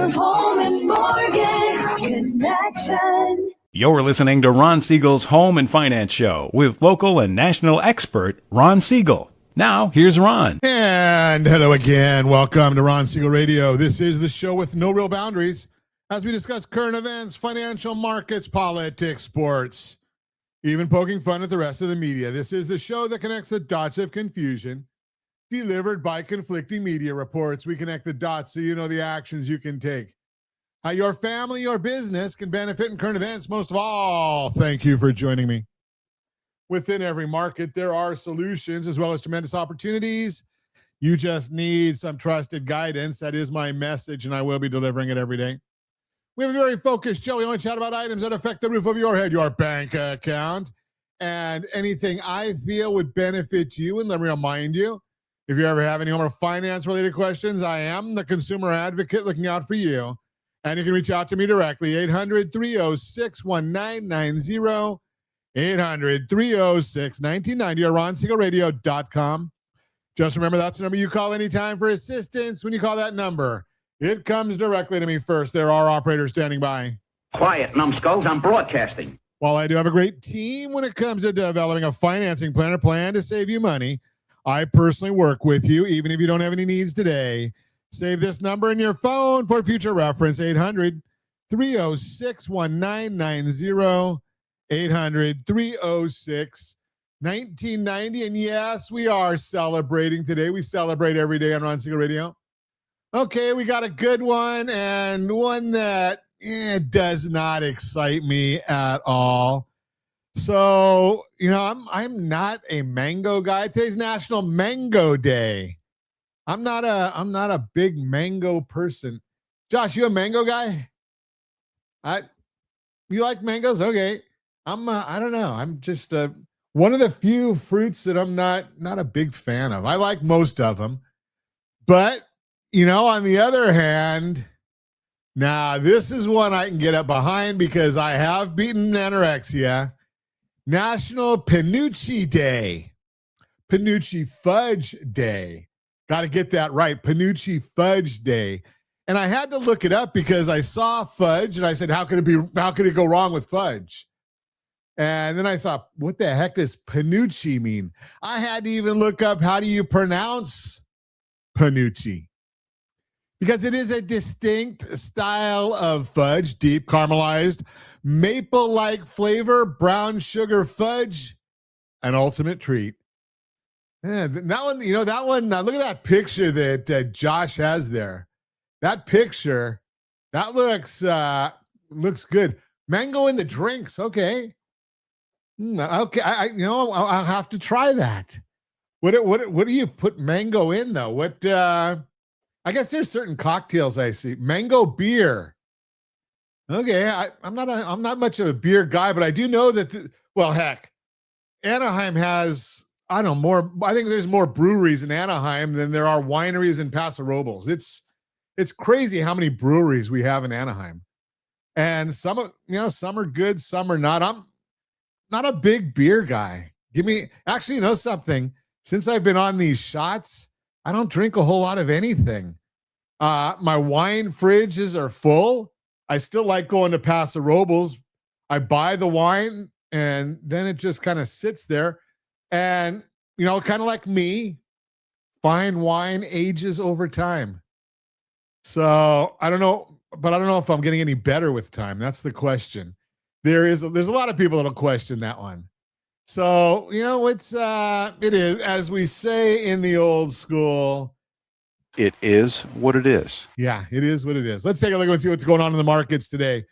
your home and mortgage connection. You're listening to Ron Siegel's Home and Finance Show with local and national expert Ron Siegel. Now, here's Ron. And hello again. Welcome to Ron Siegel Radio. This is the show with no real boundaries as we discuss current events, financial markets, politics, sports, even poking fun at the rest of the media. This is the show that connects the dots of confusion delivered by conflicting media reports. We connect the dots so you know the actions you can take. How your family, your business can benefit in current events. Most of all, thank you for joining me. Within every market, there are solutions as well as tremendous opportunities. You just need some trusted guidance. That is my message, and I will be delivering it every day. We have a very focused show. We only chat about items that affect the roof of your head, your bank account, and anything I feel would benefit you. And let me remind you, if you ever have any home or finance-related questions, I am the consumer advocate looking out for you. And you can reach out to me directly, 800-306-1990, 800-306-1990, or RonSiegelRadio.com. Just remember, that's the number you call anytime for assistance. When you call that number, it comes directly to me first. There are operators standing by. Quiet, numbskulls, I'm broadcasting. While I do have a great team when it comes to developing a financing plan or plan to save you money, I personally work with you, even if you don't have any needs today. Save this number in your phone for future reference, 800-306-1990, 800-306-1990. And yes, we are celebrating today. We celebrate every day on Ron Siegel Radio. Okay, we got a good one and one that does not excite me at all. So, I'm not a mango guy. Today's National Mango Day. I'm not a big mango person. Josh, you a mango guy? You like mangoes? Okay. I don't know. I'm just one of the few fruits that I'm not a big fan of. I like most of them. But, on the other hand, now this is one I can get up behind because I have beaten anorexia. National Penucci Day. Penucci Fudge Day. Got to get that right. Penucci Fudge Day. And I had to look it up because I saw fudge and I said, how could it go wrong with fudge? And then I saw, what the heck does Penucci mean? I had to even look up, how do you pronounce Penucci? Because it is a distinct style of fudge, deep caramelized, maple-like flavor, brown sugar fudge, an ultimate treat. Yeah, that one, look at that picture that Josh has there. That picture, that looks good. Mango in the drinks, okay. Okay, I'll have to try that. What do you put mango in though? What? I guess there's certain cocktails I see. Mango beer. Okay, I'm not much of a beer guy, but I do know that. Heck, Anaheim has. I don't know, more. I think there's more breweries in Anaheim than there are wineries in Paso Robles. It's crazy how many breweries we have in Anaheim, and some are good, some are not. I'm not a big beer guy. Something. Since I've been on these shots, I don't drink a whole lot of anything. My wine fridges are full. I still like going to Paso Robles. I buy the wine, and then it just kind of sits there. And, kind of like me, fine wine ages over time. So I don't know if I'm getting any better with time. That's the question. There's a lot of people that'll question that one. So, it is, as we say in the old school. It is what it is. Yeah, it is what it is. Let's take a look and see what's going on in the markets today.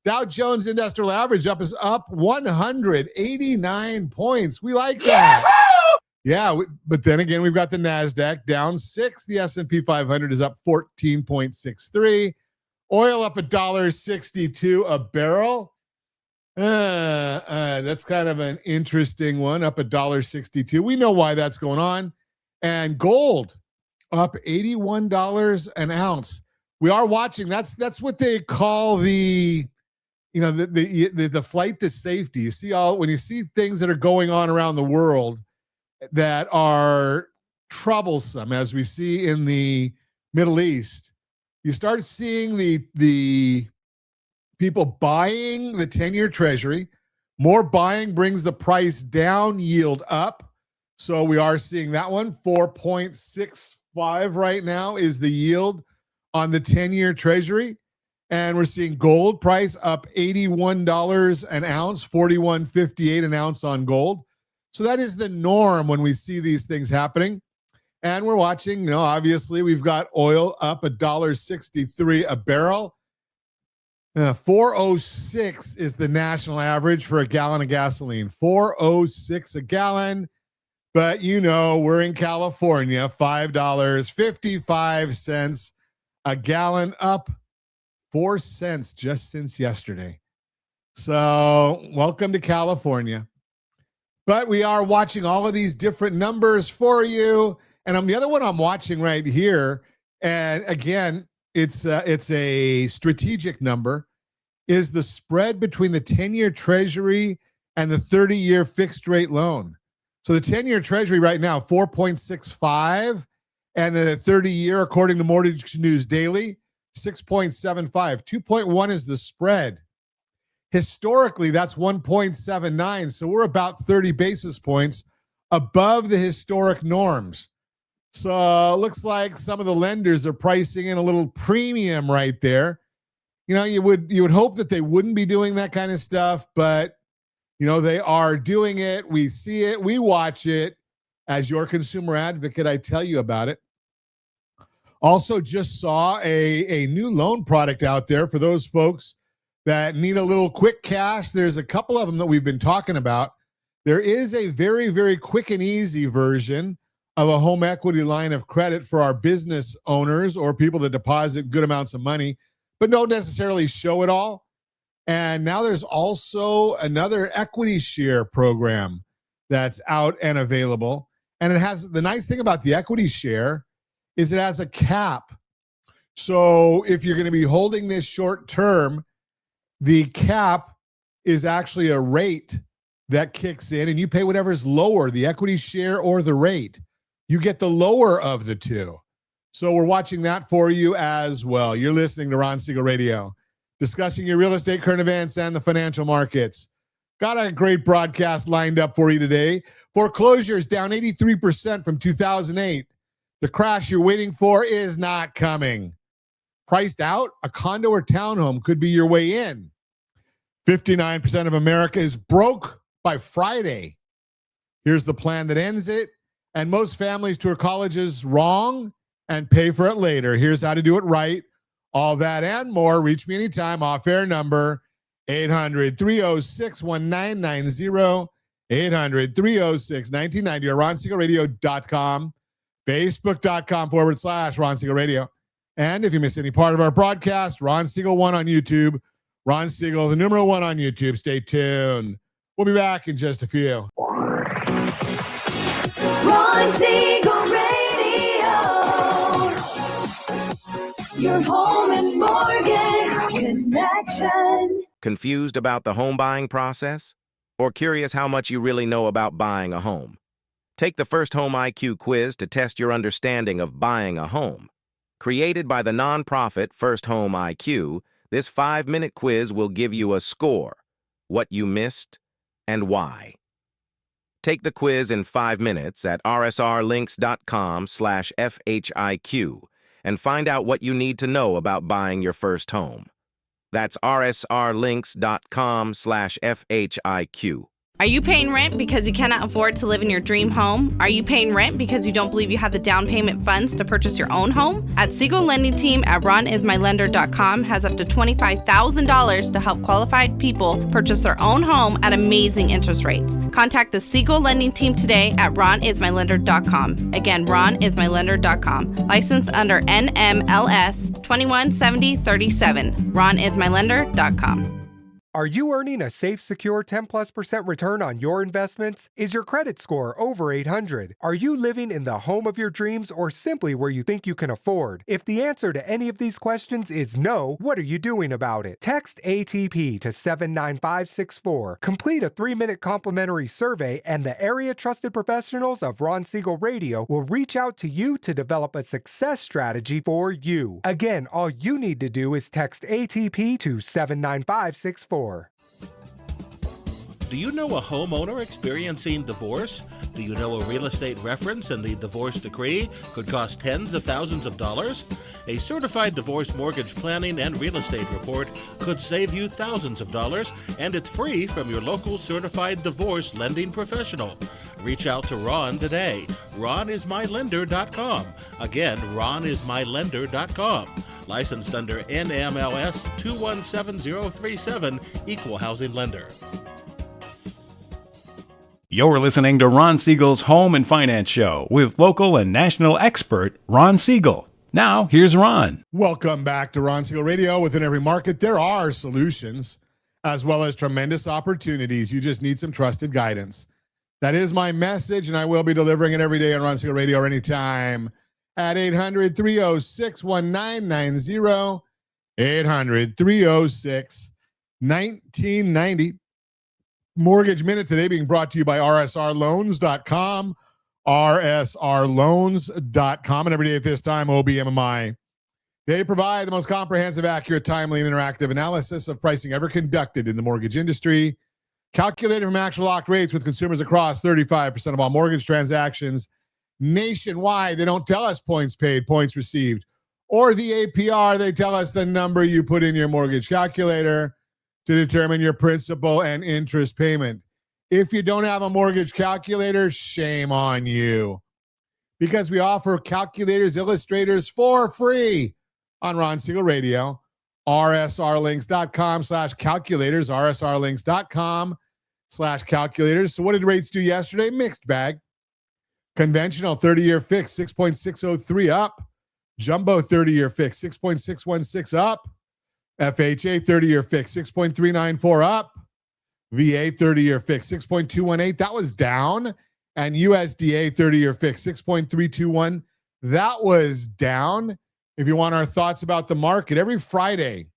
Dow Jones Industrial Average is up 189 points. We like that. Yeah, but then again, we've got the NASDAQ down 6. The S&P 500 is up 14.63. Oil up $1.62 a barrel. That's kind of an interesting one, up $1.62. We know why that's going on. And gold up $81 an ounce. We are watching. That's what they call the flight to safety. You see when you see things that are going on around the world that are troublesome, as we see in the Middle East, you start seeing the people buying the 10-year treasury. More buying brings the price down, yield up. So we are seeing that one. 4.65 right now is the yield on the 10-year treasury. And we're seeing gold price up $81 an ounce, $41.58 an ounce on gold. So that is the norm when we see these things happening. And we're watching, obviously we've got oil up $1.63 a barrel. 4.06 is the national average for a gallon of gasoline. 4.06 a gallon. But we're in California, $5.55 a gallon, up 4 cents just since yesterday. So welcome to California. But we are watching all of these different numbers for you. And the other one I'm watching right here, and again, it's a strategic number, is the spread between the 10-year treasury and the 30-year fixed rate loan. So the 10-year treasury right now, 4.65, and the 30-year, according to Mortgage News Daily, 6.75. 2.1 is the spread. Historically, that's 1.79. So we're about 30 basis points above the historic norms. So it looks like some of the lenders are pricing in a little premium right there. You would hope that they wouldn't be doing that kind of stuff, but they are doing it. We see it. We watch it. As your consumer advocate, I tell you about it. Also just saw a new loan product out there for those folks that need a little quick cash. There's a couple of them that we've been talking about. There is a very, very quick and easy version of a home equity line of credit for our business owners or people that deposit good amounts of money, but don't necessarily show it all. And now there's also another equity share program that's out and available. And it has, the nice thing about the equity share is it has a cap. So if you're going to be holding this short term, the cap is actually a rate that kicks in and you pay whatever's lower, the equity share or the rate. You get the lower of the two. So we're watching that for you as well. You're listening to Ron Siegel Radio, discussing your real estate, current events, and the financial markets. Got a great broadcast lined up for you today. Foreclosures down 83% from 2008. The crash you're waiting for is not coming. Priced out, a condo or townhome could be your way in. 59% of America is broke by Friday. Here's the plan that ends it. And most families tour colleges wrong and pay for it later. Here's how to do it right. All that and more. Reach me anytime. Off-air number 800-306-1990. 800-306-1990 or RonSiegelRadio.com. Facebook.com/Ron Siegel Radio. And if you miss any part of our broadcast, Ron Siegel 1 on YouTube. Ron Siegel, the numeral 1 on YouTube. Stay tuned. We'll be back in just a few. Ron Siegel Radio. Your home and mortgage connection. Confused about the home buying process? Or curious how much you really know about buying a home? Take the First Home IQ quiz to test your understanding of buying a home. Created by the nonprofit First Home IQ, this 5-minute quiz will give you a score, what you missed, and why. Take the quiz in 5 minutes at rsrlinks.com/FHIQ and find out what you need to know about buying your first home. That's rsrlinks.com/FHIQ. Are you paying rent because you cannot afford to live in your dream home? Are you paying rent because you don't believe you have the down payment funds to purchase your own home? At Siegel Lending Team at RonIsMyLender.com has up to $25,000 to help qualified people purchase their own home at amazing interest rates. Contact the Siegel Lending Team today at RonIsMyLender.com. Again, RonIsMyLender.com. Licensed under NMLS 217037. RonIsMyLender.com. Are you earning a safe, secure 10+% return on your investments? Is your credit score over 800? Are you living in the home of your dreams or simply where you think you can afford? If the answer to any of these questions is no, what are you doing about it? Text ATP to 79564. Complete a 3-minute complimentary survey, and the area trusted professionals of Ron Siegel Radio will reach out to you to develop a success strategy for you. Again, all you need to do is text ATP to 79564. Do you know a homeowner experiencing divorce? Do you know a real estate reference and the divorce decree could cost tens of thousands of dollars? A certified divorce mortgage planning and real estate report could save you thousands of dollars, and it's free from your local certified divorce lending professional. Reach out to Ron today. RonIsMyLender.com. Again, RonIsMyLender.com. Licensed under NMLS 217037, Equal Housing Lender. You're listening to Ron Siegel's Home and Finance Show with local and national expert Ron Siegel. Now, here's Ron. Welcome back to Ron Siegel Radio. Within every market, there are solutions as well as tremendous opportunities. You just need some trusted guidance. That is my message, and I will be delivering it every day on Ron Siegel Radio or anytime at 800-306-1990, 800-306-1990. Mortgage Minute today being brought to you by rsrloans.com, rsrloans.com, and every day at this time, OBMMI. They provide the most comprehensive, accurate, timely, and interactive analysis of pricing ever conducted in the mortgage industry. Calculated from actual locked rates with consumers across 35% of all mortgage transactions nationwide. They don't tell us points paid, points received, or the APR. They tell us the number you put in your mortgage calculator to determine your principal and interest payment. If you don't have a mortgage calculator, shame on you. Because we offer calculators, illustrators for free on Ron Siegel Radio. rsrlinks.com/calculators, rsrlinks.com/calculators. So what did rates do yesterday? Mixed bag. Conventional 30-year fixed, 6.603 up. Jumbo 30-year fixed, 6.616 up. FHA 30-year fixed, 6.394 up. VA 30-year fixed, 6.218. That was down. And USDA 30-year fixed, 6.321. That was down. If you want our thoughts about the market, every Friday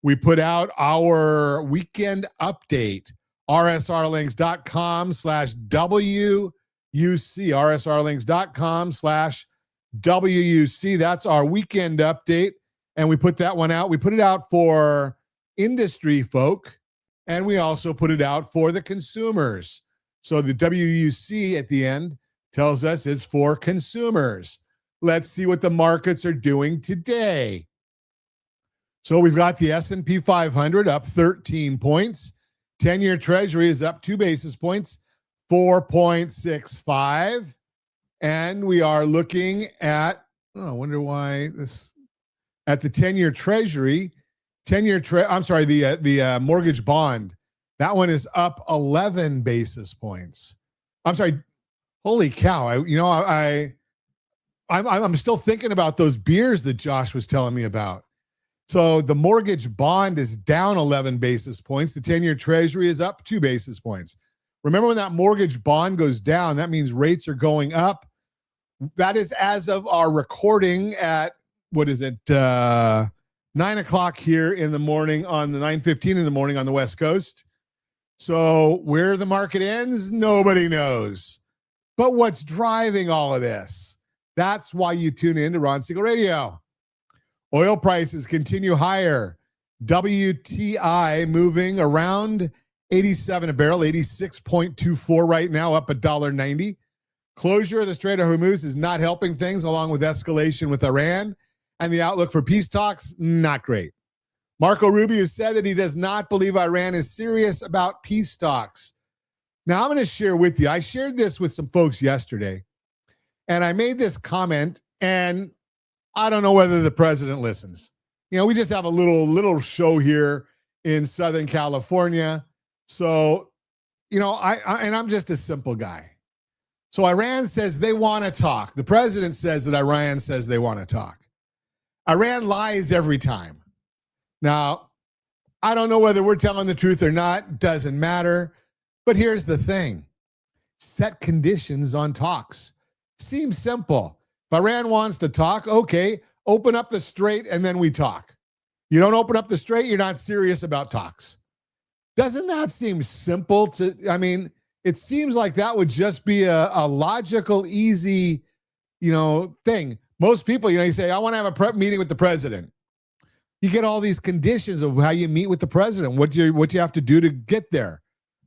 we put out our weekend update. rsrlinks.com/WUC, rsrlinks.com/WUC. That's our weekend update. And we put that one out. We put it out for industry folk, and we also put it out for the consumers. So the WUC at the end tells us it's for consumers. Let's see what the markets are doing today. So we've got the S&P 500 up 13 points. 10-year Treasury is up 2 basis points, 4.65. And we are looking at, I wonder why this, at the 10-year Treasury, the mortgage bond, that one is up 11 basis points. I'm sorry, holy cow. I'm still thinking about those beers that Josh was telling me about. So the mortgage bond is down 11 basis points. The 10-year Treasury is up 2 basis points. Remember, when that mortgage bond goes down, that means rates are going up. That is as of our recording at, 9 o'clock here in the morning, on the 9:15 in the morning on the West Coast. So where the market ends, nobody knows. But what's driving all of this? That's why you tune in to Ron Siegel Radio. Oil prices continue higher. WTI moving around 87 a barrel, 86.24 right now, up $1.90. Closure of the Strait of Hormuz is not helping things, along with escalation with Iran. And the outlook for peace talks, not great. Marco Rubio said that he does not believe Iran is serious about peace talks. Now, I'm going to share with you. I shared this with some folks yesterday, and I made this comment, and I don't know whether the president listens. You know, we just have a little show here in Southern California. So, you know, I'm just a simple guy. So Iran says they want to talk. The president says that Iran says they want to talk. Iran lies every time. Now, I don't know whether we're telling the truth or not. Doesn't matter. But here's the thing. Set conditions on talks. Seems simple. If Iran wants to talk, okay, open up the strait and then we talk. You don't open up the strait, you're not serious about talks. Doesn't that seem simple to, I mean, it seems like that would just be a logical, easy, thing. Most people, you say, I want to have a prep meeting with the president. You get all these conditions of how you meet with the president, what you have to do to get there.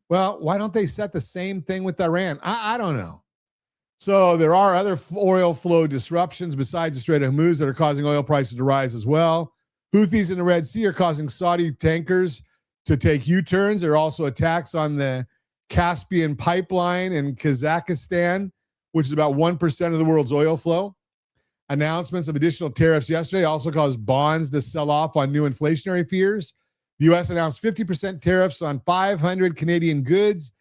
Well, why don't they set the same thing with Iran? I don't know. So there are other oil flow disruptions besides the Strait of Hormuz that are causing oil prices to rise as well. Houthis in the Red Sea are causing Saudi tankers to take U-turns. There are also attacks on the Caspian pipeline in Kazakhstan, which is about 1% of the world's oil flow. Announcements of additional tariffs yesterday also caused bonds to sell off on new inflationary fears. The U.S. announced 50% tariffs on 500 Canadian goods,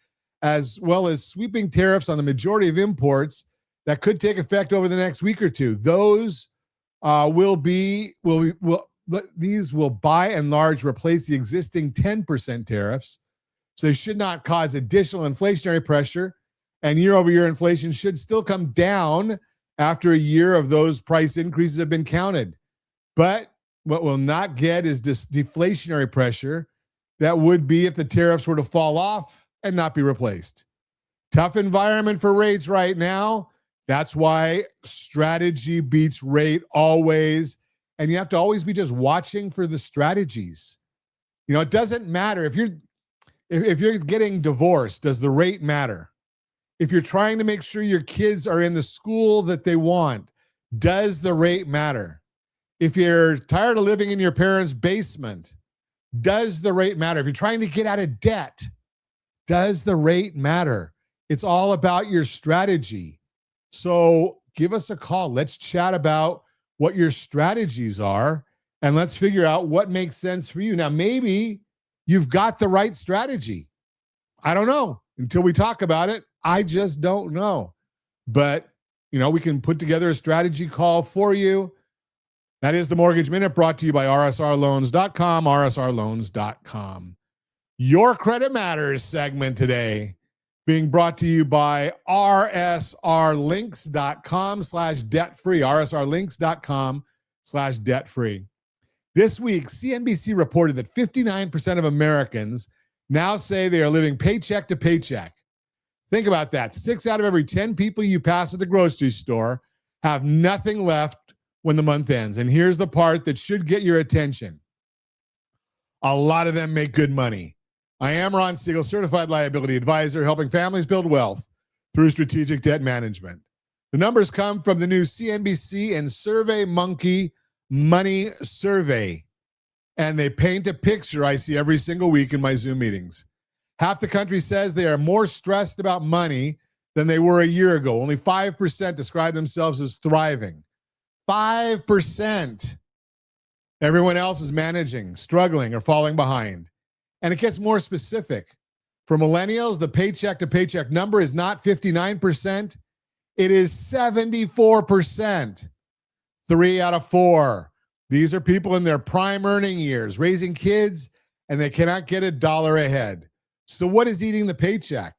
as well as sweeping tariffs on the majority of imports that could take effect over the next week or two. Those these will by and large replace the existing 10% tariffs. So they should not cause additional inflationary pressure, and year-over-year inflation should still come down after a year of those price increases have been counted. But what we'll not get is this deflationary pressure that would be if the tariffs were to fall off and not be replaced. Tough environment for rates right now. That's why strategy beats rate always. And you have to always be just watching for the strategies. It doesn't matter if you're getting divorced, does the rate matter? If you're trying to make sure your kids are in the school that they want, does the rate matter? If you're tired of living in your parents' basement, does the rate matter? If you're trying to get out of debt, does the rate matter? It's all about your strategy. So give us a call. Let's chat about what your strategies are, and let's figure out what makes sense for you. Now, maybe you've got the right strategy. I don't know. Until we talk about it, I just don't know. But, we can put together a strategy call for you. That is the Mortgage Minute, brought to you by rsrloans.com, rsrloans.com. Your Credit Matters segment today being brought to you by rsrlinks.com/debt-free, rsrlinks.com/debt-free. This week, CNBC reported that 59% of Americans now say they are living paycheck to paycheck. Think about that. 6 out of every 10 people you pass at the grocery store have nothing left when the month ends. And here's the part that should get your attention. A lot of them make good money. I am Ron Siegel, certified liability advisor, helping families build wealth through strategic debt management. The numbers come from the new CNBC and SurveyMonkey Money Survey, and they paint a picture I see every single week in my Zoom meetings. Half the country says they are more stressed about money than they were a year ago. Only 5% describe themselves as thriving. 5%. Everyone else is managing, struggling, or falling behind. And it gets more specific. For millennials, the paycheck to paycheck number is not 59%. It is 74%. 3 out of 4. These are people in their prime earning years, raising kids, and they cannot get $1 ahead. So what is eating the paycheck?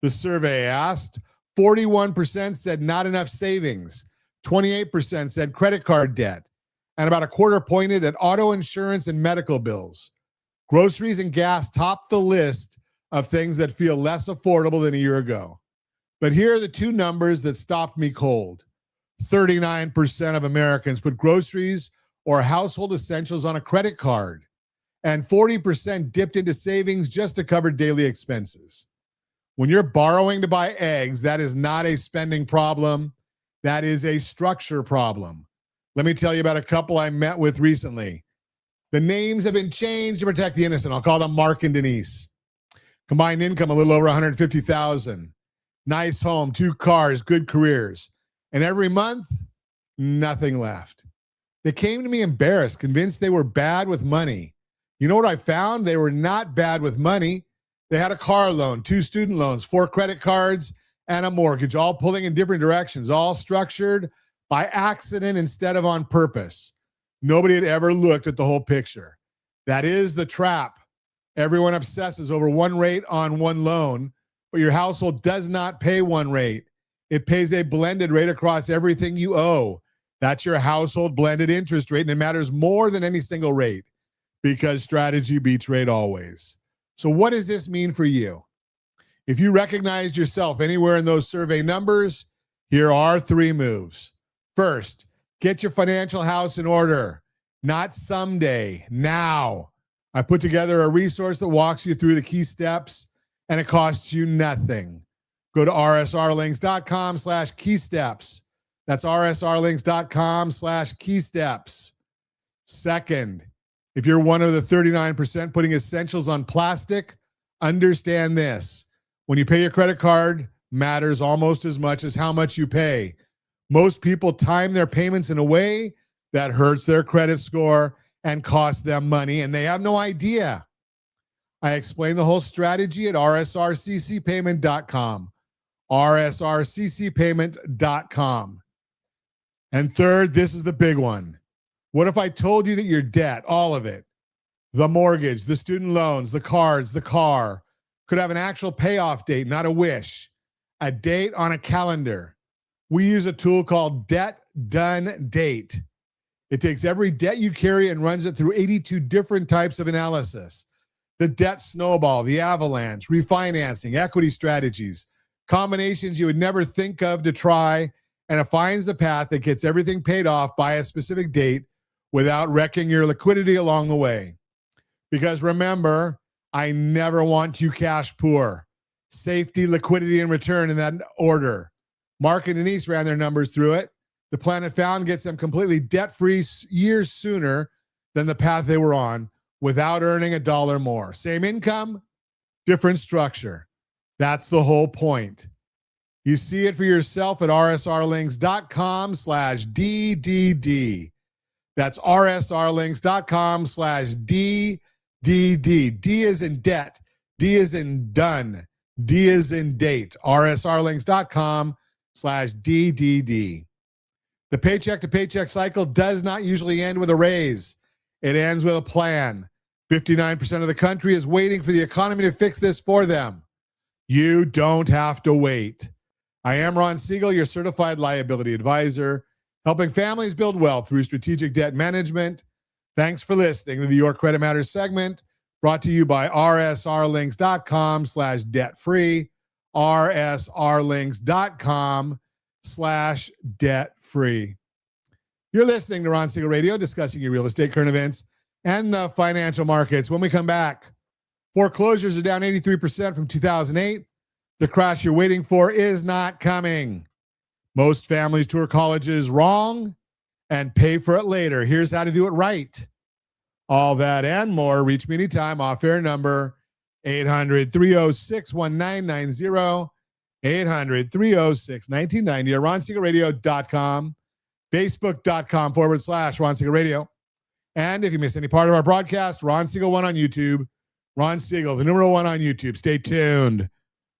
The survey asked. 41% said not enough savings. 28% said credit card debt. And about a quarter pointed at auto insurance and medical bills. Groceries and gas top the list of things that feel less affordable than a year ago. But here are the two numbers that stopped me cold. 39% of Americans put groceries or household essentials on a credit card, and 40% dipped into savings just to cover daily expenses. When you're borrowing to buy eggs, that is not a spending problem. That is a structure problem. Let me tell you about a couple I met with recently. The names have been changed to protect the innocent. I'll call them Mark and Denise. Combined income a little over $150,000. Nice home, 2 cars, good careers. And every month, nothing left. They came to me embarrassed, convinced they were bad with money. You know what I found? They were not bad with money. They had a car loan, 2 student loans, 4 credit cards, and a mortgage, all pulling in different directions, all structured by accident instead of on purpose. Nobody had ever looked at the whole picture. That is the trap. Everyone obsesses over one rate on one loan, but your household does not pay one rate. It pays a blended rate across everything you owe. That's your household blended interest rate, and it matters more than any single rate because strategy beats rate always. So what does this mean for you? If you recognized yourself anywhere in those survey numbers, here are 3 moves. First, get your financial house in order. Not someday, now. I put together a resource that walks you through the key steps, and it costs you nothing. Go to rsrlinks.com/keysteps. That's rsrlinks.com/keysteps. Second, if you're one of the 39% putting essentials on plastic, understand this. When you pay your credit card, matters almost as much as how much you pay. Most people time their payments in a way that hurts their credit score and costs them money, and they have no idea. I explain the whole strategy at rsrccpayment.com. rsrccpayment.com. And third, this is the big one. What if I told you that your debt, all of it, the mortgage, the student loans, the cards, the car, could have an actual payoff date, not a wish, a date on a calendar? We use a tool called Debt Done Date. It takes every debt you carry and runs it through 82 different types of analysis. The debt snowball, the avalanche, refinancing, equity strategies, combinations you would never think of to try, and it finds the path that gets everything paid off by a specific date without wrecking your liquidity along the way. Because remember, I never want you cash poor. Safety, liquidity, and return in that order. Mark and Denise ran their numbers through it. The plan it found gets them completely debt-free years sooner than the path they were on without earning $1 more. Same income, different structure. That's the whole point. You see it for yourself at rsrlinks.com/DDD. That's rsrlinks.com/DDD. D is in debt. D is in done. D is in date. rsrlinks.com/DDD. The paycheck to paycheck cycle does not usually end with a raise. It ends with a plan. 59% of the country is waiting for the economy to fix this for them. You don't have to wait. I am Ron Siegel, your certified liability advisor, helping families build wealth through strategic debt management. Thanks for listening to the Your Credit Matters segment, brought to you by rsrlinks.com/debt-free, rsrlinks.com/debt-free. You're listening to Ron Siegel Radio, discussing your real estate, current events, and the financial markets. When we come back, foreclosures are down 83% from 2008. The crash you're waiting for is not coming. Most families tour colleges wrong and pay for it later. Here's how to do it right. All that and more. Reach me anytime. Off-air number 800-306-1990. 800-306-1990 or RonSiegelRadio.com, Facebook.com/Ron Siegel Radio. And if you missed any part of our broadcast, Ron Siegel 1 on YouTube. Ron Siegel, the number 1 on YouTube. Stay tuned.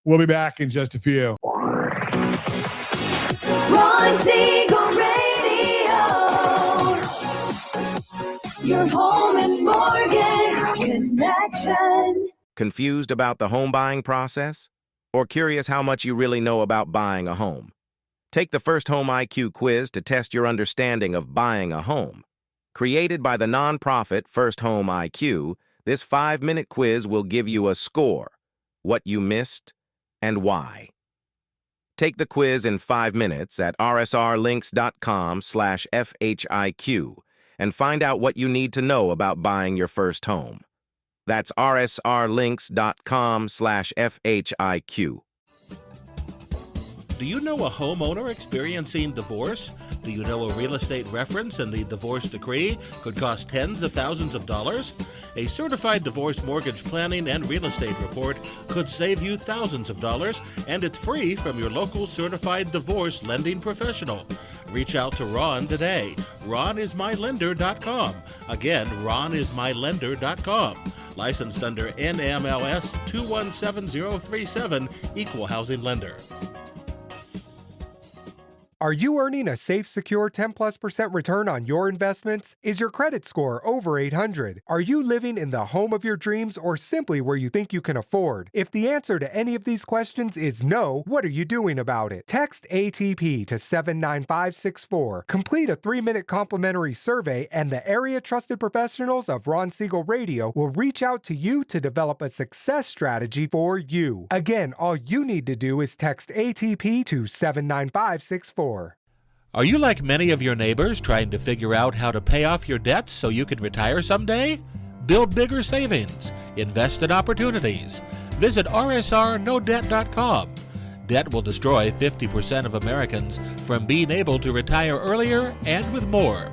We'll be back in just a few. Ron Siegel Radio. Your home and mortgage connection. Confused about the home buying process? Or curious how much you really know about buying a home? Take the First Home IQ quiz to test your understanding of buying a home. Created by the nonprofit First Home IQ, this 5-minute quiz will give you a score, what you missed, and why. Take the quiz in 5 minutes at rsrlinks.com/FHIQ and find out what you need to know about buying your first home. That's rsrlinks.com/FHIQ. Do you know a homeowner experiencing divorce? Do you know a real estate reference and the divorce decree could cost tens of thousands of dollars? A certified divorce mortgage planning and real estate report could save you thousands of dollars, and it's free from your local certified divorce lending professional. Reach out to Ron today. RonIsMyLender.com. Again, RonIsMyLender.com. Licensed under NMLS 217037, Equal Housing Lender. Are you earning a safe, secure 10+% return on your investments? Is your credit score over 800? Are you living in the home of your dreams or simply where you think you can afford? If the answer to any of these questions is no, what are you doing about it? Text ATP to 79564. Complete a 3-minute complimentary survey, and the area trusted professionals of Ron Siegel Radio will reach out to you to develop a success strategy for you. Again, all you need to do is text ATP to 79564. Are you like many of your neighbors trying to figure out how to pay off your debts so you can retire someday? Build bigger savings. Invest in opportunities. Visit rsrnodebt.com. Debt will destroy 50% of Americans from being able to retire earlier and with more.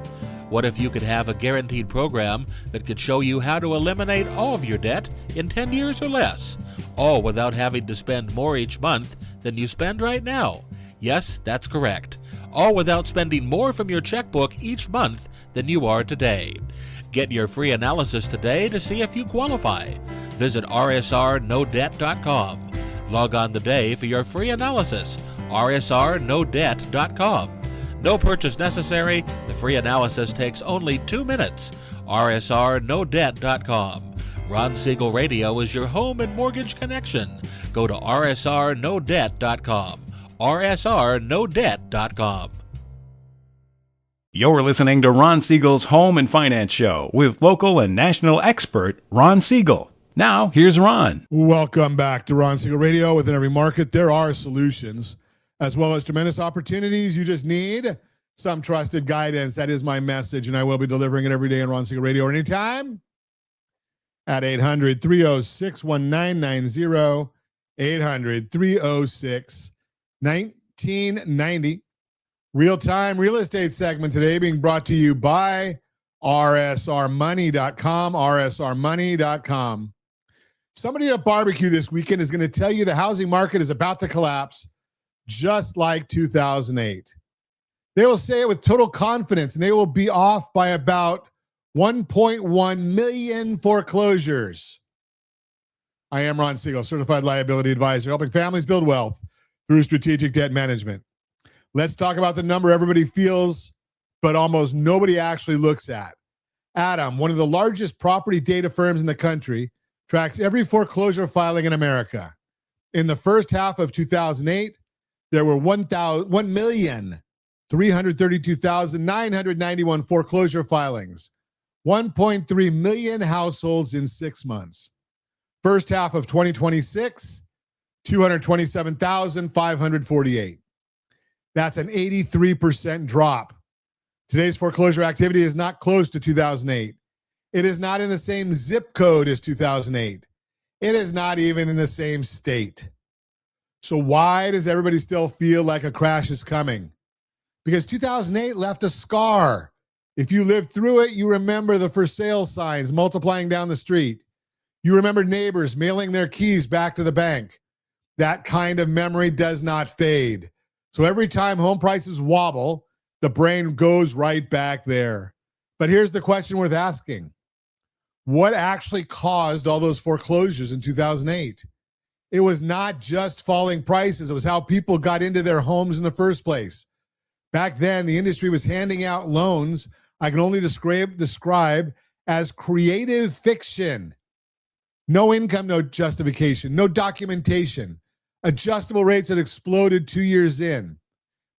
What if you could have a guaranteed program that could show you how to eliminate all of your debt in 10 years or less, all without having to spend more each month than you spend right now? Yes, that's correct. All without spending more from your checkbook each month than you are today. Get your free analysis today to see if you qualify. Visit rsrnodebt.com. Log on today for your free analysis. rsrnodebt.com. No purchase necessary. The free analysis takes only 2 minutes. rsrnodebt.com. Ron Siegel Radio is your home and mortgage connection. Go to rsrnodebt.com. rsrnodebt.com. You're listening to Ron Siegel's Home and Finance Show with local and national expert Ron Siegel. Now, here's Ron. Welcome back to Ron Siegel Radio. Within every market, there are solutions, as well as tremendous opportunities. You just need some trusted guidance. That is my message, and I will be delivering it every day on Ron Siegel Radio or anytime at 800-306-1990, 800-306-1990. Real-time real estate segment today being brought to you by rsrmoney.com, rsrmoney.com. Somebody at a barbecue this weekend is going to tell you the housing market is about to collapse, just like 2008. They will say it with total confidence, and they will be off by about 1.1 million foreclosures. I am Ron Siegel, certified liability advisor, helping families build wealth through strategic debt management. Let's talk about the number everybody feels, but almost nobody actually looks at. Adam, one of the largest property data firms in the country, tracks every foreclosure filing in America. In the first half of 2008, there were 1,332,991 foreclosure filings, 1.3 million households in 6 months. First half of 2026, 227,548. That's an 83% drop. Today's foreclosure activity is not close to 2008. It is not in the same zip code as 2008. It is not even in the same state. So why does everybody still feel like a crash is coming? Because 2008 left a scar. If you lived through it, you remember the for sale signs multiplying down the street. You remember neighbors mailing their keys back to the bank. That kind of memory does not fade. So every time home prices wobble, the brain goes right back there. But here's the question worth asking. What actually caused all those foreclosures in 2008? It was not just falling prices. It was how people got into their homes in the first place. Back then, the industry was handing out loans I can only describe as creative fiction. No income, no justification, no documentation. Adjustable rates had exploded 2 years in.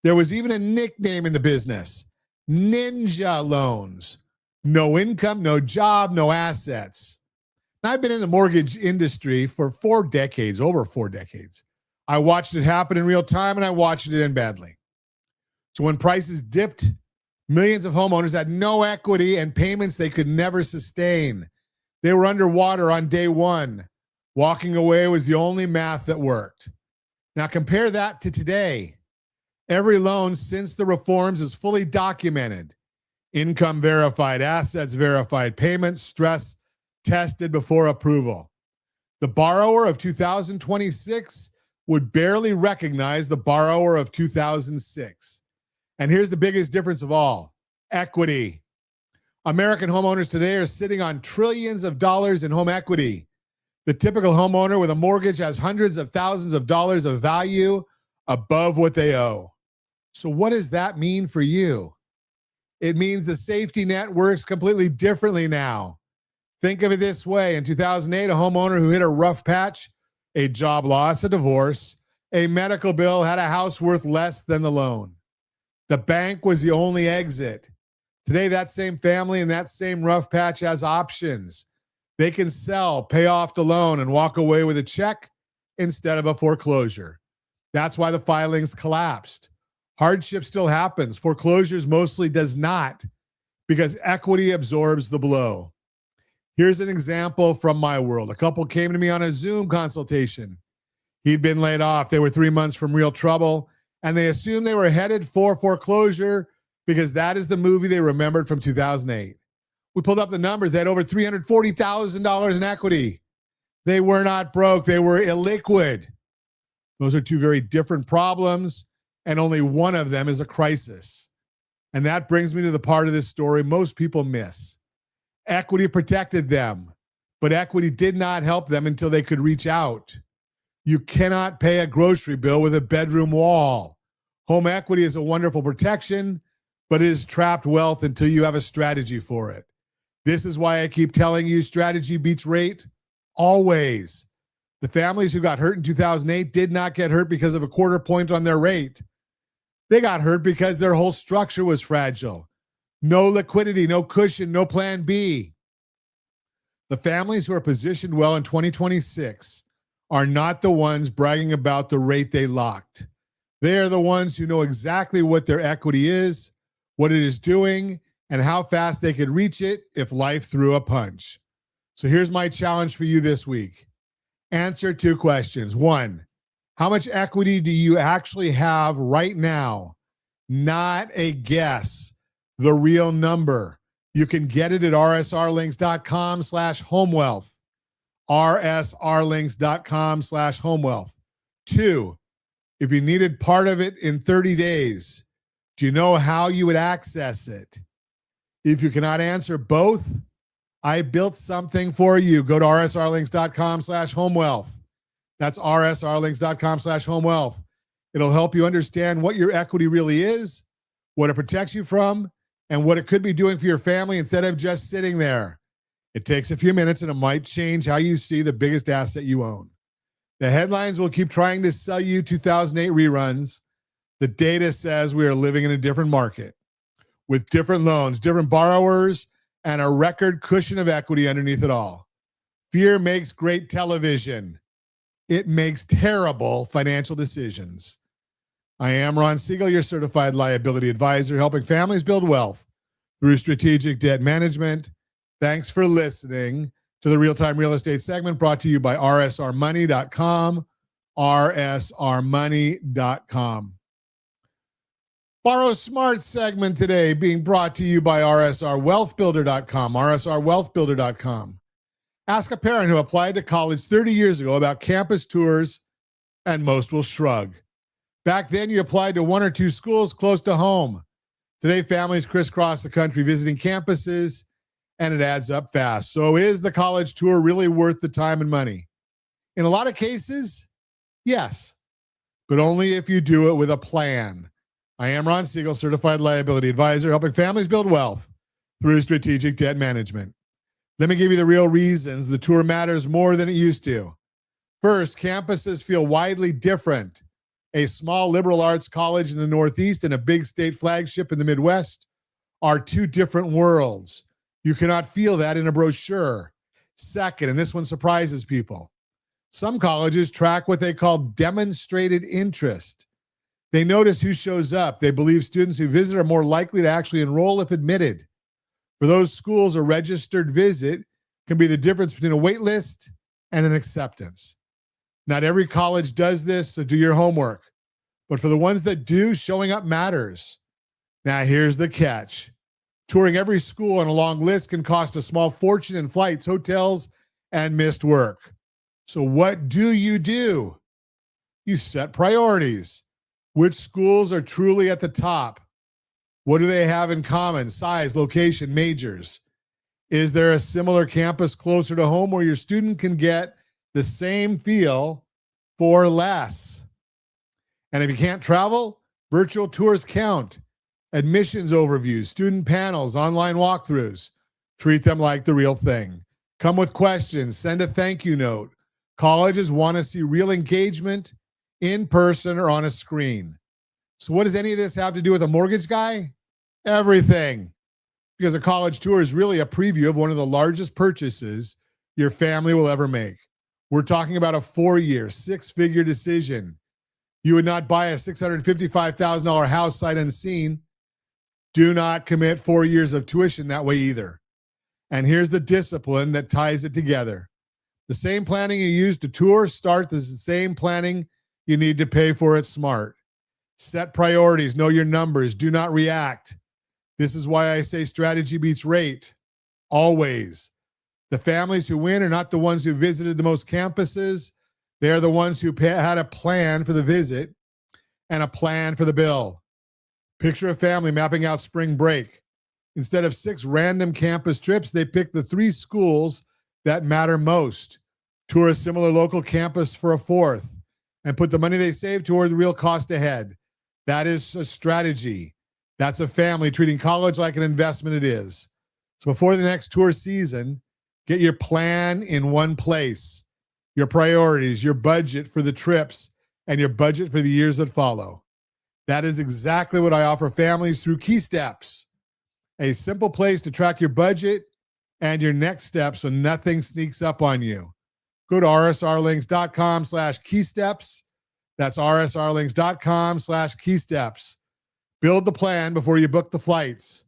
There was even a nickname in the business, ninja loans. No income, no job, no assets. Now, I've been in the mortgage industry for 4 decades, over 4 decades. I watched it happen in real time, and I watched it end badly. So when prices dipped, millions of homeowners had no equity and payments they could never sustain. They were underwater on day one. Walking away was the only math that worked. Now compare that to today. Every loan since the reforms is fully documented. Income verified, assets verified, payments stress tested before approval. The borrower of 2026 would barely recognize the borrower of 2006. And here's the biggest difference of all, equity. American homeowners today are sitting on trillions of dollars in home equity. The typical homeowner with a mortgage has hundreds of thousands of dollars of value above what they owe. So what does that mean for you? It means the safety net works completely differently now. Think of it this way. In 2008, a homeowner who hit a rough patch, a job loss, a divorce, a medical bill, had a house worth less than the loan. The bank was the only exit. Today, that same family and that same rough patch has options. They can sell, pay off the loan, and walk away with a check instead of a foreclosure. That's why the filings collapsed. Hardship still happens. Foreclosures mostly does not, because equity absorbs the blow. Here's an example from my world. A couple came to me on a Zoom consultation. He'd been laid off. They were 3 months from real trouble, and they assumed they were headed for foreclosure because that is the movie they remembered from 2008. We pulled up the numbers. They had over $340,000 in equity. They were not broke. They were illiquid. Those are two very different problems, and only one of them is a crisis. And that brings me to the part of this story most people miss. Equity protected them, but equity did not help them until they could reach out. You cannot pay a grocery bill with a bedroom wall. Home equity is a wonderful protection, but it is trapped wealth until you have a strategy for it. This is why I keep telling you strategy beats rate always. The families who got hurt in 2008 did not get hurt because of a quarter point on their rate. They got hurt because their whole structure was fragile. No liquidity, no cushion, no plan B. The families who are positioned well in 2026 are not the ones bragging about the rate they locked. They are the ones who know exactly what their equity is, what it is doing, and how fast they could reach it if life threw a punch. So here's my challenge for you this week. Answer 2 questions. 1, how much equity do you actually have right now? Not a guess, the real number. You can get it at rsrlinks.com/homewealth. rsrlinks.com/homewealth. 2, if you needed part of it in 30 days, do you know how you would access it? If you cannot answer both, I built something for you. Go to rsrlinks.com/homewealth. That's rsrlinks.com/homewealth. It'll help you understand what your equity really is, what it protects you from, and what it could be doing for your family instead of just sitting there. It takes a few minutes and it might change how you see the biggest asset you own. The headlines will keep trying to sell you 2008 reruns. The data says we are living in a different market with different loans, different borrowers, and a record cushion of equity underneath it all. Fear makes great television. It makes terrible financial decisions. I am Ron Siegel, your certified liability advisor, helping families build wealth through strategic debt management. Thanks for listening to the Real-Time Real Estate segment brought to you by rsrmoney.com, rsrmoney.com. Borrow Smart segment today being brought to you by rsrwealthbuilder.com, rsrwealthbuilder.com. Ask a parent who applied to college 30 years ago about campus tours, and most will shrug. Back then, you applied to 1 or 2 schools close to home. Today, families crisscross the country visiting campuses, and it adds up fast. So is the college tour really worth the time and money? In a lot of cases, yes, but only if you do it with a plan. I am Ron Siegel, certified liability advisor, helping families build wealth through strategic debt management. Let me give you the real reasons the tour matters more than it used to. First, campuses feel widely different. A small liberal arts college in the Northeast and a big state flagship in the Midwest are 2 different worlds. You cannot feel that in a brochure. Second, and this one surprises people, some colleges track what they call demonstrated interest. They notice who shows up. They believe students who visit are more likely to actually enroll if admitted. For those schools, a registered visit can be the difference between a wait list and an acceptance. Not every college does this, so do your homework. But for the ones that do, showing up matters. Now, here's the catch. Touring every school on a long list can cost a small fortune in flights, hotels, and missed work. So what do? You set priorities. Which schools are truly at the top? What do they have in common? Size, location, majors. Is there a similar campus closer to home where your student can get the same feel for less? And if you can't travel, Virtual tours count. Admissions overviews, student panels, online walkthroughs. Treat them like the real thing. Come with questions. Send a thank you note. Colleges want to see real engagement in person or on a screen. So what does any of this have to do with a mortgage guy? Everything. Because a college tour is really a preview of one of the largest purchases your family will ever make. We're talking about a 4-year, 6-figure decision. You would not buy a $655,000 house sight unseen. Do not commit 4 years of tuition that way either. And here's the discipline that ties it together. The same planning you use to tour start is the same planning you need to pay for it smart. Set priorities, know your numbers, do not react. This is why I say strategy beats rate. Always. The families who win are not the ones who visited the most campuses. They are the ones who had a plan for the visit and a plan for the bill. Picture a family mapping out spring break. Instead of 6 random campus trips, they pick the 3 schools that matter most. Tour a similar local campus for a 4th and put the money they save toward the real cost ahead. That is a strategy. That's a family treating college like an investment it is. So before the next tour season, get your plan in one place, your priorities, your budget for the trips, and your budget for the years that follow. That is exactly what I offer families through Key Steps, a simple place to track your budget and your next steps so nothing sneaks up on you. Go to rsrlinks.com/keysteps. That's rsrlinks.com/keysteps. Build the plan before you book the flights.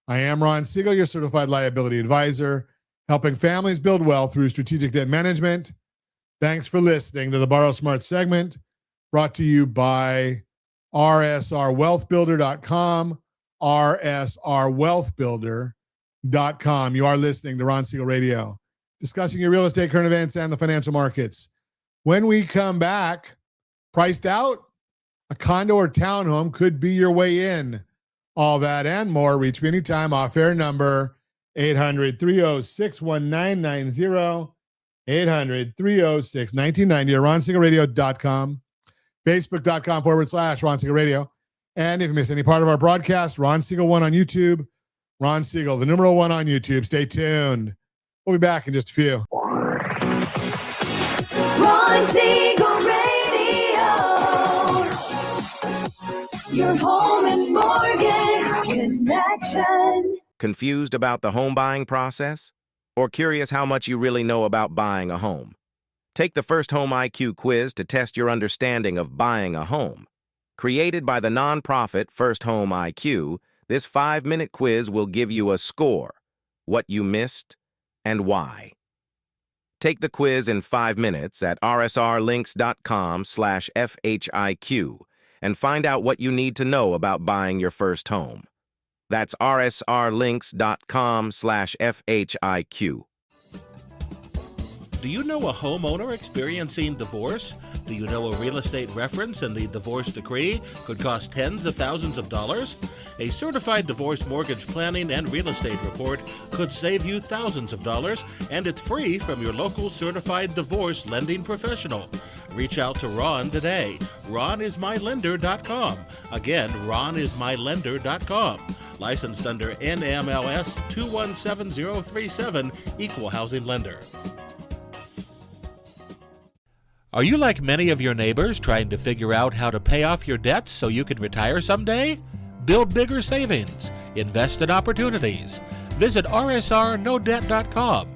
I am Ron Siegel, your certified liability advisor, helping families build wealth through strategic debt management. Thanks for listening to the Borrow Smart segment, brought to you by rsrwealthbuilder.com, rsrwealthbuilder.com. You are listening to Ron Siegel Radio, discussing your real estate, current events, and the financial markets. When we come back, priced out? A condo or townhome could be your way in. All that and more. Reach me anytime. Off-air number 800-306-1990, 800-306-1990, or RonSiegelRadio.com, Facebook.com/Ron Siegel Radio. And if you miss any part of our broadcast, Ron Siegel 1 on YouTube, Ron Siegel, the numeral 1 on YouTube. Stay tuned. We'll be back in just a few. Ron Siegel Radio. Your home and mortgage connection. Confused about the home buying process? Or curious how much you really know about buying a home? Take the First Home IQ quiz to test your understanding of buying a home. Created by the nonprofit First Home IQ, this 5-minute quiz will give you a score, what you missed, and why. Take the quiz in 5 minutes at rsrlinks.com/FHIQ and find out what you need to know about buying your first home. That's rsrlinks.com/FHIQ. Do you know a homeowner experiencing divorce? Do you know a real estate reference and the divorce decree could cost tens of thousands of dollars? A certified divorce mortgage planning and real estate report could save you thousands of dollars, and it's free from your local certified divorce lending professional. Reach out to Ron today. RonIsMyLender.com. Again, RonIsMyLender.com. Licensed under NMLS 217037, Equal Housing Lender. Are you like many of your neighbors trying to figure out how to pay off your debts so you can retire someday? Build bigger savings. Invest in opportunities. Visit rsrnodebt.com.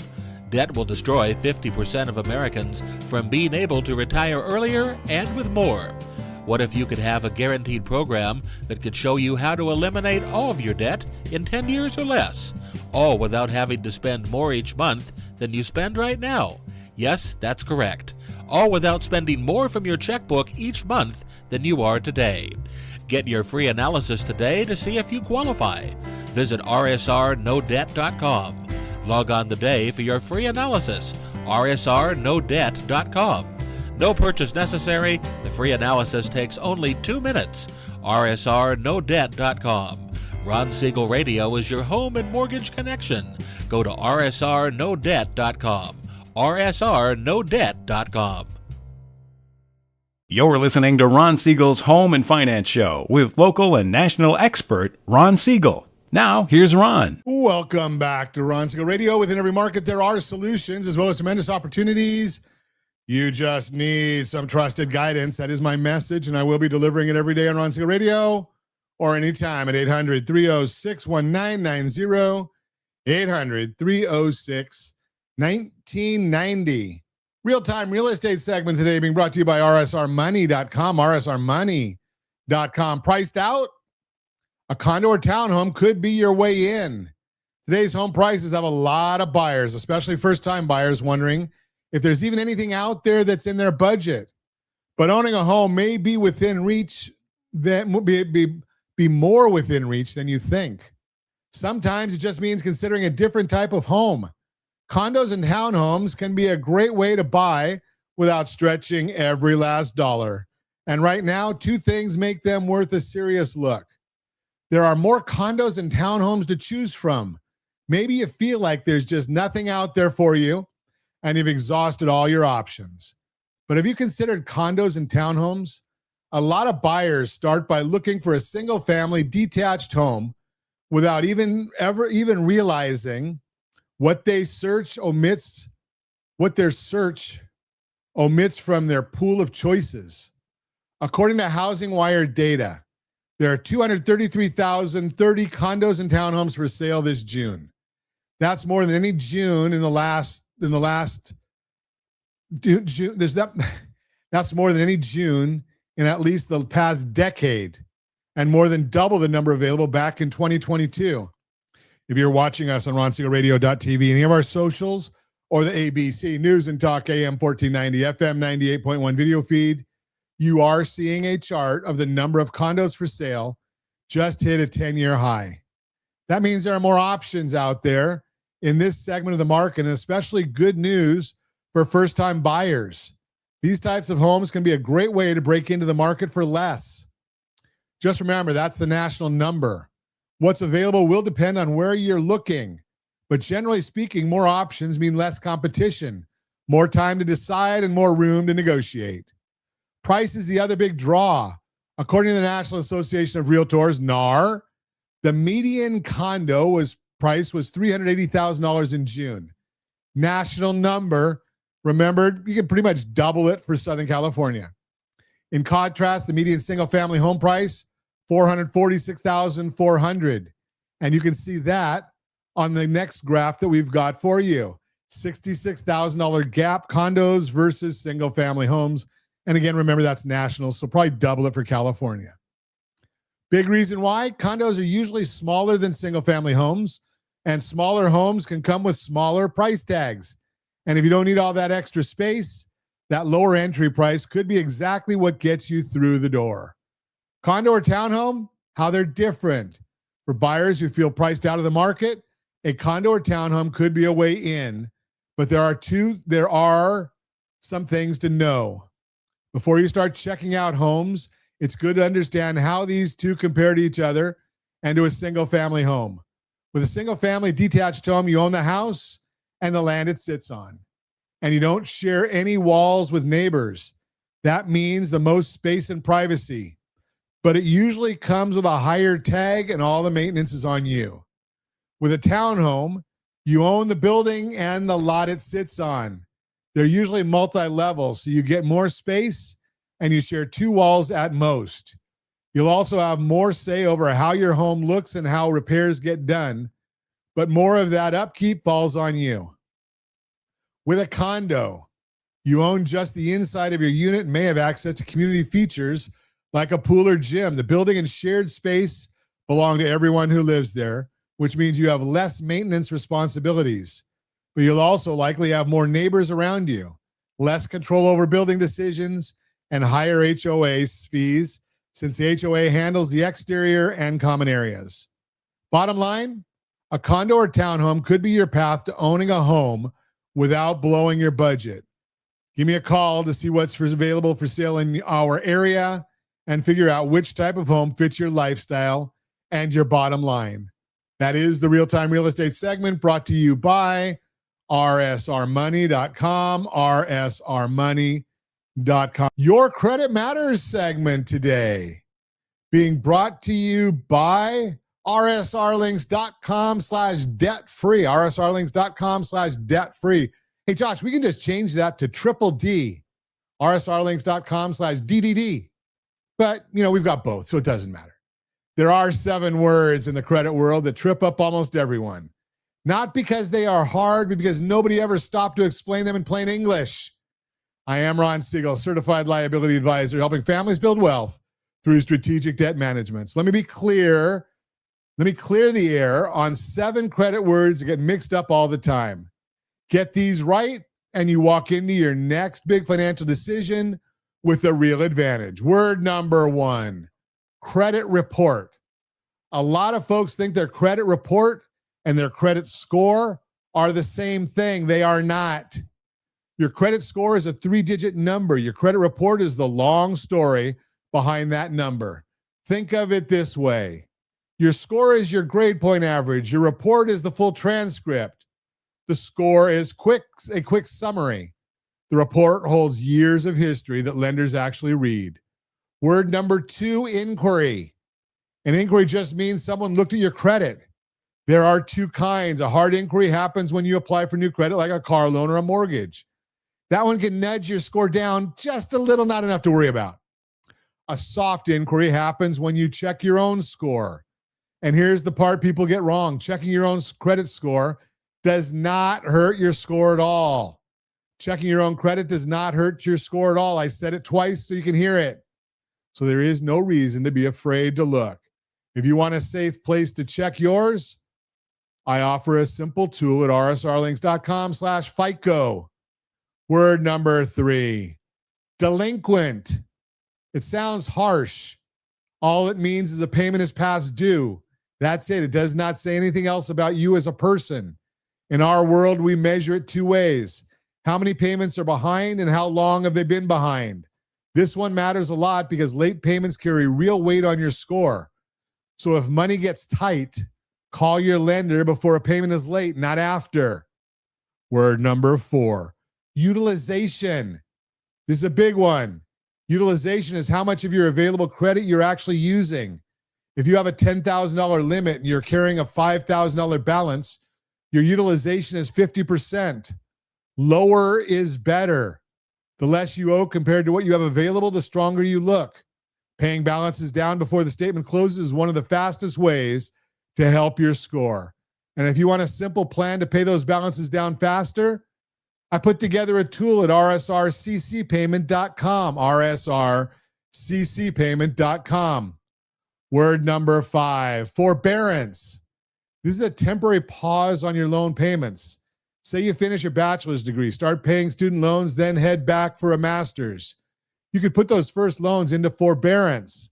Debt will destroy 50% of Americans from being able to retire earlier and with more. What if you could have a guaranteed program that could show you how to eliminate all of your debt in 10 years or less, all without having to spend more each month than you spend right now? Yes, that's correct. All without spending more from your checkbook each month than you are today. Get your free analysis today to see if you qualify. Visit rsrnodebt.com. Log on today for your free analysis, rsrnodebt.com. No purchase necessary. The free analysis takes only 2 minutes. rsrnodebt.com. Ron Siegel Radio is your home and mortgage connection. Go to rsrnodebt.com. rsrnodebt.com. You're listening to Ron Siegel's Home and Finance Show with local and national expert Ron Siegel. Now, here's Ron. Welcome back to Ron Siegel Radio. Within every market, there are solutions as well as tremendous opportunities. You just need some trusted guidance. That is my message, and I will be delivering it every day on Ron Siegel Radio or anytime at 800-306-1990, 800-306-1990. Real-time real estate segment today being brought to you by rsrmoney.com, rsrmoney.com. Priced out? A condo or townhome could be your way in. Today's home prices have a lot of buyers, especially first-time buyers, wondering if there's even anything out there that's in their budget. But owning a home may be within reach, be more within reach than you think. Sometimes it just means considering a different type of home. Condos and townhomes can be a great way to buy without stretching every last dollar. And right now, two things make them worth a serious look. There are more condos and townhomes to choose from. Maybe you feel like there's just nothing out there for you and you've exhausted all your options. But have you considered condos and townhomes? A lot of buyers start by looking for a single-family detached home without even realizing what their search omits from their pool of choices. According to Housing Wire data, there are 233,030 condos and townhomes for sale this June. That's more than any June that's more than any June in at least the past decade, and more than double the number available back in 2022. If you're watching us on RonSiegelRadio.tv, any of our socials, or the ABC News and Talk AM 1490, FM 98.1 video feed, you are seeing a chart of the number of condos for sale just hit a 10-year high. That means there are more options out there in this segment of the market, and especially good news for first-time buyers. These types of homes can be a great way to break into the market for less. Just remember, that's the national number. What's available will depend on where you're looking, but generally speaking, more options mean less competition, more time to decide, and more room to negotiate. Price is the other big draw. According to the National Association of Realtors, NAR, the median condo price was $380,000 in June. National number, remember, you can pretty much double it for Southern California. In contrast, the median single-family home price, $446,400. And you can see that on the next graph that we've got for you. $66,000 gap condos versus single-family homes. And again, remember, that's national, so probably double it for California. Big reason why: condos are usually smaller than single-family homes, and smaller homes can come with smaller price tags. And if you don't need all that extra space, that lower entry price could be exactly what gets you through the door. Condo or townhome, how they're different. For buyers who feel priced out of the market, a condo or townhome could be a way in, but there are some things to know. Before you start checking out homes, it's good to understand how these two compare to each other and to a single-family home. With a single-family detached home, you own the house and the land it sits on, and you don't share any walls with neighbors. That means the most space and privacy, but it usually comes with a higher tag and all the maintenance is on you. With a townhome, you own the building and the lot it sits on. They're usually multi-level, so you get more space and you share two walls at most. You'll also have more say over how your home looks and how repairs get done, but more of that upkeep falls on you. With a condo, you own just the inside of your unit and may have access to community features like a pool or gym. The building and shared space belong to everyone who lives there, which means you have less maintenance responsibilities. But you'll also likely have more neighbors around you, less control over building decisions, and higher HOA fees since the HOA handles the exterior and common areas. Bottom line, a condo or townhome could be your path to owning a home without blowing your budget. Give me a call to see what's available for sale in our area and figure out which type of home fits your lifestyle and your bottom line. That is the Real-Time Real Estate segment brought to you by rsrmoney.com, rsrmoney.com. Your Credit Matters segment today being brought to you by rsrlinks.com/debt-free. rsrlinks.com/debt-free. Hey, Josh, we can just change that to triple D. rsrlinks.com/DDD. But, we've got both, so it doesn't matter. There are 7 words in the credit world that trip up almost everyone. Not because they are hard, but because nobody ever stopped to explain them in plain English. I am Ron Siegel, certified liability advisor, helping families build wealth through strategic debt management. So let me be clear. Let me clear the air on 7 credit words that get mixed up all the time. Get these right, and you walk into your next big financial decision with a real advantage. Word number 1, credit report. A lot of folks think their credit report and their credit score are the same thing. They are not. Your credit score is a 3-digit number. Your credit report is the long story behind that number. Think of it this way. Your score is your grade point average. Your report is the full transcript. The score is a quick summary. The report holds years of history that lenders actually read. Word number 2, inquiry. An inquiry just means someone looked at your credit. There are 2 kinds. A hard inquiry happens when you apply for new credit, like a car loan or a mortgage. That one can nudge your score down just a little, not enough to worry about. A soft inquiry happens when you check your own score. And here's the part people get wrong. Checking your own credit score does not hurt your score at all. Checking your own credit does not hurt your score at all. I said it twice so you can hear it. So there is no reason to be afraid to look. If you want a safe place to check yours, I offer a simple tool at rsrlinks.com/FICO. Word number 3, delinquent. It sounds harsh. All it means is a payment is past due. That's it. It does not say anything else about you as a person. In our world, we measure it 2 ways. How many payments are behind and how long have they been behind? This one matters a lot because late payments carry real weight on your score. So if money gets tight, call your lender before a payment is late, not after. Word number 4, utilization. This is a big one. Utilization is how much of your available credit you're actually using. If you have a $10,000 limit and you're carrying a $5,000 balance, your utilization is 50%. Lower is better. The less you owe compared to what you have available, the stronger you look. Paying balances down before the statement closes is one of the fastest ways to help your score. And if you want a simple plan to pay those balances down faster, I put together a tool at rsrccpayment.com, rsrccpayment.com. Word number 5, forbearance. This is a temporary pause on your loan payments. Say you finish your bachelor's degree, start paying student loans, then head back for a master's. You could put those first loans into forbearance.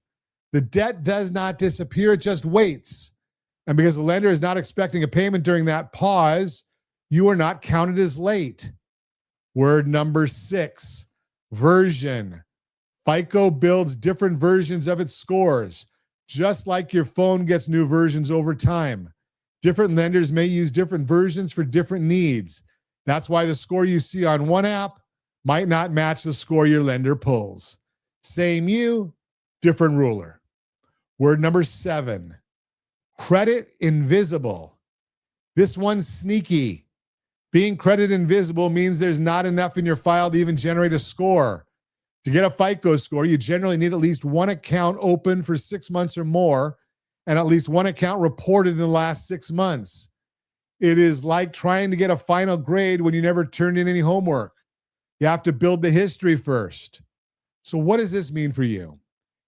The debt does not disappear, it just waits. And because the lender is not expecting a payment during that pause, you are not counted as late. Word number 6, version. FICO builds different versions of its scores, just like your phone gets new versions over time. Different lenders may use different versions for different needs. That's why the score you see on one app might not match the score your lender pulls. Same you, different ruler. Word number 7, credit invisible. This one's sneaky. Being credit invisible means there's not enough in your file to even generate a score. To get a FICO score, you generally need at least one account open for 6 months or more, and at least one account reported in the last 6 months. It is like trying to get a final grade when you never turned in any homework. You have to build the history first. So what does this mean for you?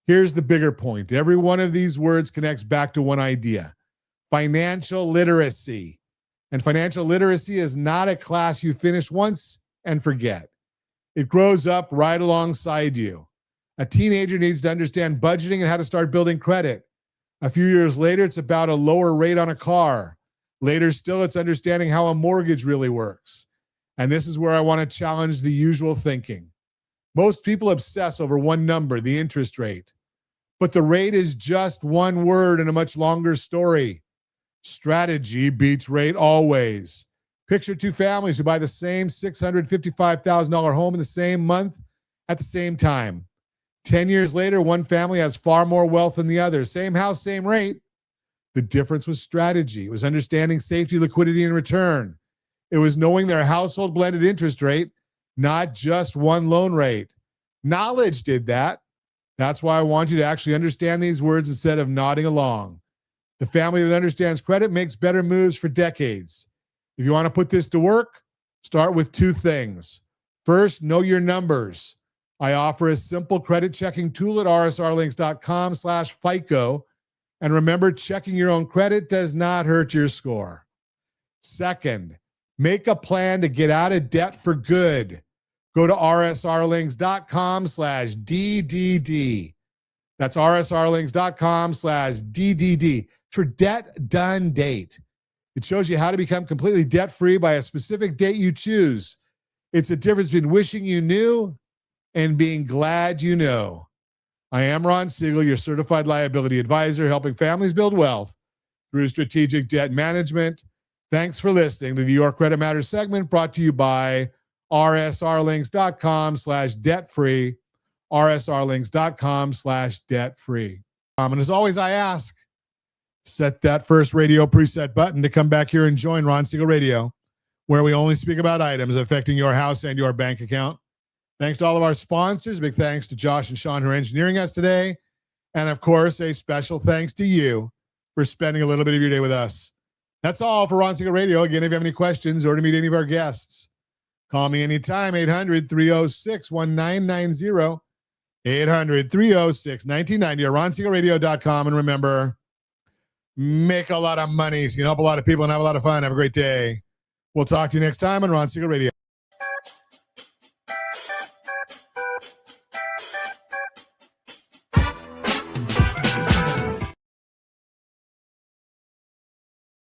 Here's the bigger point. Every one of these words connects back to one idea: financial literacy. And financial literacy is not a class you finish once and forget. It grows up right alongside you. A teenager needs to understand budgeting and how to start building credit. A few years later, it's about a lower rate on a car. Later still, it's understanding how a mortgage really works. And this is where I want to challenge the usual thinking. Most people obsess over one number, the interest rate. But the rate is just one word in a much longer story. Strategy beats rate always. Picture 2 families who buy the same $655,000 home in the same month at the same time. 10 years later, one family has far more wealth than the other. Same house, same rate. The difference was strategy. It was understanding safety, liquidity, and return. It was knowing their household blended interest rate, not just one loan rate. Knowledge did that. That's why I want you to actually understand these words instead of nodding along. The family that understands credit makes better moves for decades. If you want to put this to work, start with two things. First, know your numbers. I offer a simple credit checking tool at rsrlinks.com/FICO. And remember, checking your own credit does not hurt your score. Second, make a plan to get out of debt for good. Go to rsrlinks.com/DDD. That's rsrlinks.com/DDD for debt done date. It shows you how to become completely debt free by a specific date you choose. It's the difference between wishing you knew and being glad you know. I am Ron Siegel, your certified liability advisor, helping families build wealth through strategic debt management. Thanks for listening to the Your Credit Matters segment brought to you by rsrlinks.com/debt-free, rsrlinks.com/debt-free. And as always, I ask, set that first radio preset button to come back here and join Ron Siegel Radio, where we only speak about items affecting your house and your bank account. Thanks to all of our sponsors. Big thanks to Josh and Sean who are engineering us today. And of course, a special thanks to you for spending a little bit of your day with us. That's all for Ron Siegel Radio. Again, if you have any questions or to meet any of our guests, call me anytime, 800-306-1990, 800-306-1990, or ronsiegelradio.com. And remember, make a lot of money so you can help a lot of people and have a lot of fun. Have a great day. We'll talk to you next time on Ron Siegel Radio.